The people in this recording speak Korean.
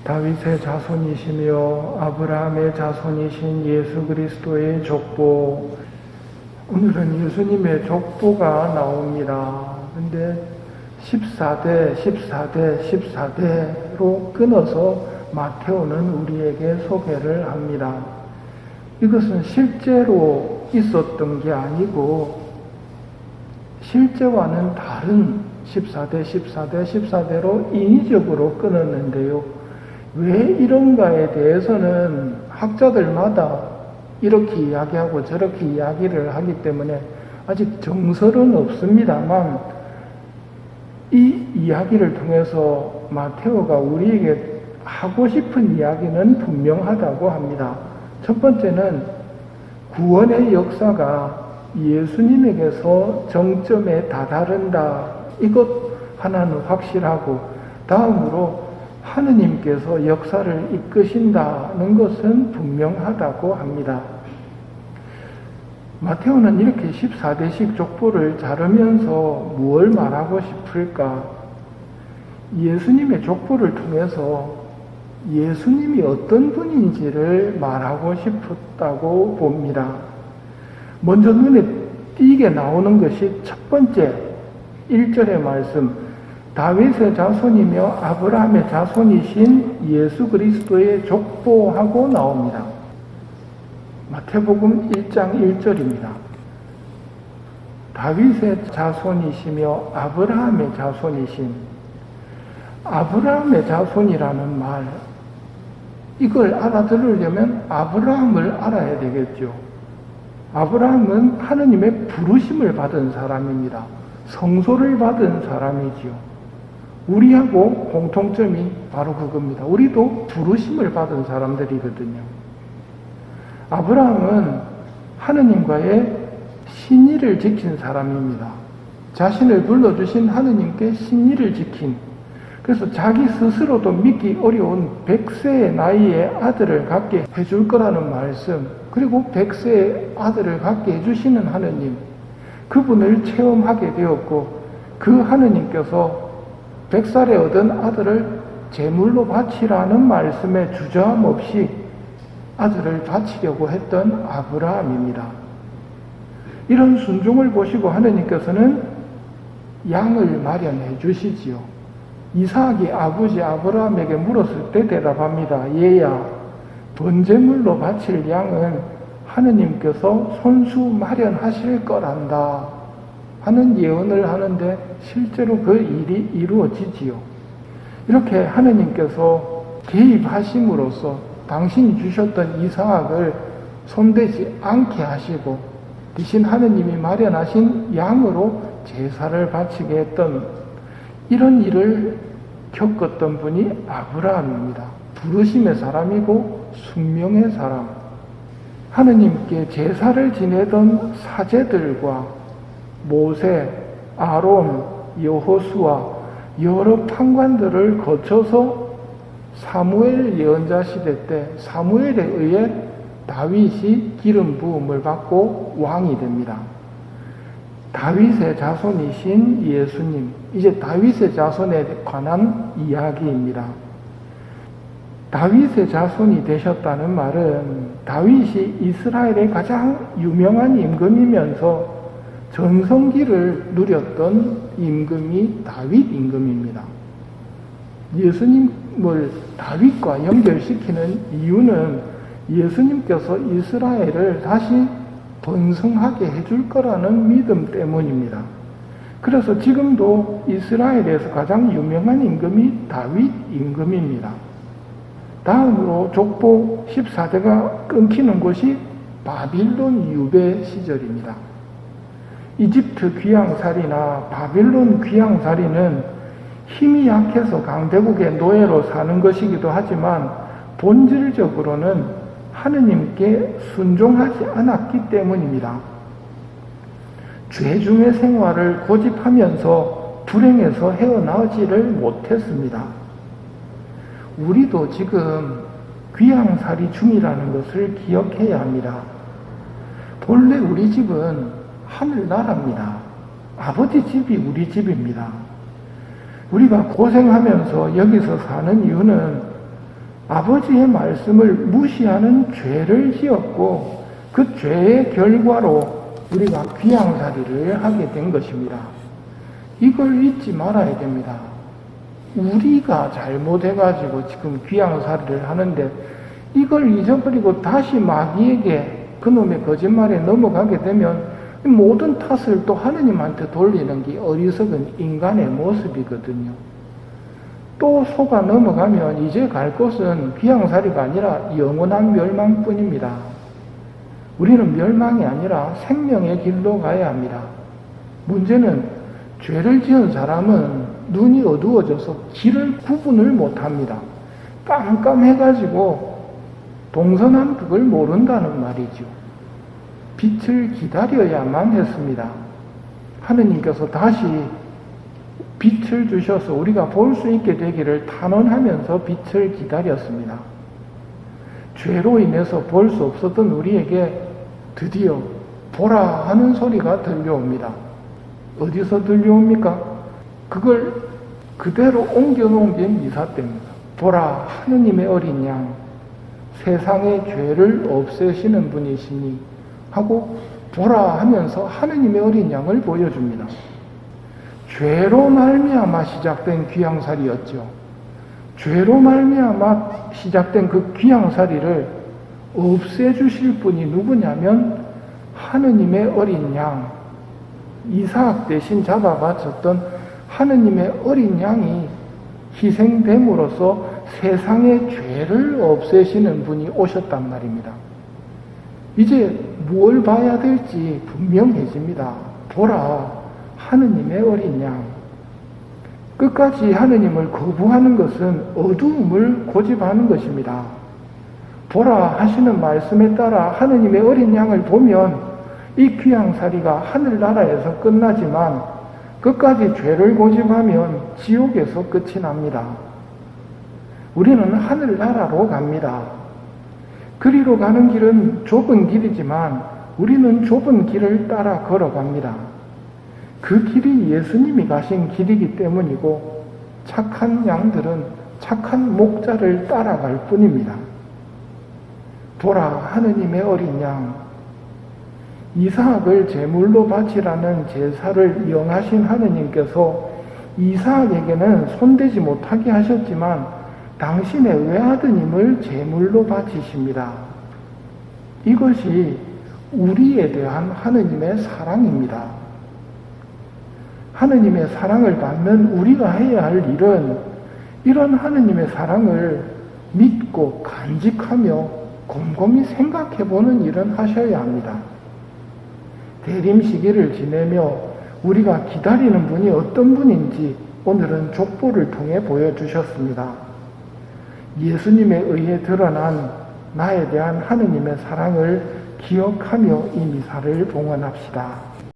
다윗의 자손이시며 아브라함의 자손이신 예수 그리스도의 족보. 오늘은 예수님의 족보가 나옵니다. 근데 14대로 끊어서 마태오는 우리에게 소개를 합니다. 이것은 실제로 있었던 게 아니고 실제와는 다른 14대로 인위적으로 끊었는데요. 왜 이런가에 대해서는 학자들마다 이렇게 이야기하고 저렇게 이야기를 하기 때문에 아직 정설은 없습니다만 이 이야기를 통해서 마테오가 우리에게 하고 싶은 이야기는 분명하다고 합니다. 첫 번째는 구원의 역사가 예수님에게서 정점에 다다른다. 이것 하나는 확실하고, 다음으로 하느님께서 역사를 이끄신다는 것은 분명하다고 합니다. 마테오는 이렇게 14대식 족보를 자르면서 무엇을 말하고 싶을까? 예수님의 족보를 통해서 예수님이 어떤 분인지를 말하고 싶었다고 봅니다. 먼저 눈에 띄게 나오는 것이 첫 번째 1절의 말씀, 다윗의 자손이며 아브라함의 자손이신 예수 그리스도의 족보하고 나옵니다. 마태복음 1장 1절입니다. 다윗의 자손이시며 아브라함의 자손이신, 아브라함의 자손이라는 말, 이걸 알아들으려면 아브라함을 알아야 되겠죠. 아브라함은 하느님의 부르심을 받은 사람입니다. 성소를 받은 사람이지요. 우리하고 공통점이 바로 그겁니다. 우리도 부르심을 받은 사람들이거든요. 아브라함은 하느님과의 신의를 지킨 사람입니다. 자신을 불러주신 하느님께 신의를 지킨, 그래서 자기 스스로도 믿기 어려운 100세의 나이에 아들을 갖게 해줄 거라는 말씀, 그리고 100세의 아들을 갖게 해주시는 하느님, 그분을 체험하게 되었고, 그 하느님께서 100살에 얻은 아들을 제물로 바치라는 말씀에 주저함 없이 아들을 바치려고 했던 아브라함입니다. 이런 순종을 보시고 하느님께서는 양을 마련해 주시지요. 이삭이 아버지 아브라함에게 물었을 때 대답합니다. 얘야, 번제물로 바칠 양은 하느님께서 손수 마련하실 거란다 하는 예언을 하는데 실제로 그 일이 이루어지지요. 이렇게 하느님께서 개입하심으로써 당신이 주셨던 이삭을 손대지 않게 하시고 대신 하느님이 마련하신 양으로 제사를 바치게 했던 이런 일을 겪었던 분이 아브라함입니다. 부르심의 사람이고 순명의 사람. 하느님께 제사를 지내던 사제들과 모세, 아론, 여호수아 여러 판관들을 거쳐서 사무엘 예언자 시대 때 사무엘에 의해 다윗이 기름 부음을 받고 왕이 됩니다. 다윗의 자손이신 예수님, 이제 다윗의 자손에 관한 이야기입니다. 다윗의 자손이 되셨다는 말은 다윗이 이스라엘의 가장 유명한 임금이면서 전성기를 누렸던 임금이 다윗 임금입니다. 예수님을 다윗과 연결시키는 이유는 예수님께서 이스라엘을 다시 번성하게 해줄 거라는 믿음 때문입니다. 그래서 지금도 이스라엘에서 가장 유명한 임금이 다윗 임금입니다. 다음으로 족보 14대가 끊기는 곳이 바빌론 유배 시절입니다. 이집트 귀양살이나 바빌론 귀양살이는 힘이 약해서 강대국의 노예로 사는 것이기도 하지만 본질적으로는 하느님께 순종하지 않았기 때문입니다. 죄중의 생활을 고집하면서 불행에서 헤어나오지를 못했습니다. 우리도 지금 귀양살이 중이라는 것을 기억해야 합니다. 본래 우리 집은 하늘나라입니다. 아버지 집이 우리 집입니다. 우리가 고생하면서 여기서 사는 이유는 아버지의 말씀을 무시하는 죄를 지었고 그 죄의 결과로 우리가 귀양살이를 하게 된 것입니다. 이걸 잊지 말아야 됩니다. 우리가 잘못해가지고 지금 귀양살이를 하는데 이걸 잊어버리고 다시 마귀에게 그놈의 거짓말에 넘어가게 되면 모든 탓을 또 하느님한테 돌리는 게 어리석은 인간의 모습이거든요. 또 속아 넘어가면 이제 갈 곳은 귀양살이가 아니라 영원한 멸망뿐입니다. 우리는 멸망이 아니라 생명의 길로 가야 합니다. 문제는 죄를 지은 사람은 눈이 어두워져서 길을 구분을 못합니다. 깜깜해가지고 동서남북을 모른다는 말이죠. 빛을 기다려야만 했습니다. 하느님께서 다시 빛을 주셔서 우리가 볼 수 있게 되기를 탄원하면서 빛을 기다렸습니다. 죄로 인해서 볼 수 없었던 우리에게 드디어 보라 하는 소리가 들려옵니다. 어디서 들려옵니까? 그걸 그대로 옮겨놓은 게 미사 때입니다. 보라 하느님의 어린 양, 세상의 죄를 없애시는 분이시니 하고 보라 하면서 하느님의 어린 양을 보여줍니다. 죄로 말미암아 시작된 귀양살이였죠. 죄로 말미암아 시작된 그 귀양살이를 없애주실 분이 누구냐면 하느님의 어린 양, 이삭 대신 잡아 바쳤던 하느님의 어린 양이 희생됨으로써 세상의 죄를 없애시는 분이 오셨단 말입니다. 이제 뭘 봐야 될지 분명해집니다. 보라, 하느님의 어린 양. 끝까지 하느님을 거부하는 것은 어두움을 고집하는 것입니다. 보라 하시는 말씀에 따라 하느님의 어린 양을 보면 이 귀양살이가 하늘나라에서 끝나지만 끝까지 죄를 고집하면 지옥에서 끝이 납니다. 우리는 하늘나라로 갑니다. 그리로 가는 길은 좁은 길이지만 우리는 좁은 길을 따라 걸어갑니다. 그 길이 예수님이 가신 길이기 때문이고 착한 양들은 착한 목자를 따라갈 뿐입니다. 보라 하느님의 어린 양, 이삭을 제물로 바치라는 제사를 명하신 하느님께서 이삭에게는 손대지 못하게 하셨지만 당신의 외아드님을 제물로 바치십니다. 이것이 우리에 대한 하느님의 사랑입니다. 하느님의 사랑을 받는 우리가 해야 할 일은 이런 하느님의 사랑을 믿고 간직하며 곰곰이 생각해보는 일은 하셔야 합니다. 대림 시기를 지내며 우리가 기다리는 분이 어떤 분인지 오늘은 족보를 통해 보여주셨습니다. 예수님에 의해 드러난 나에 대한 하느님의 사랑을 기억하며 이 미사를 봉헌합시다.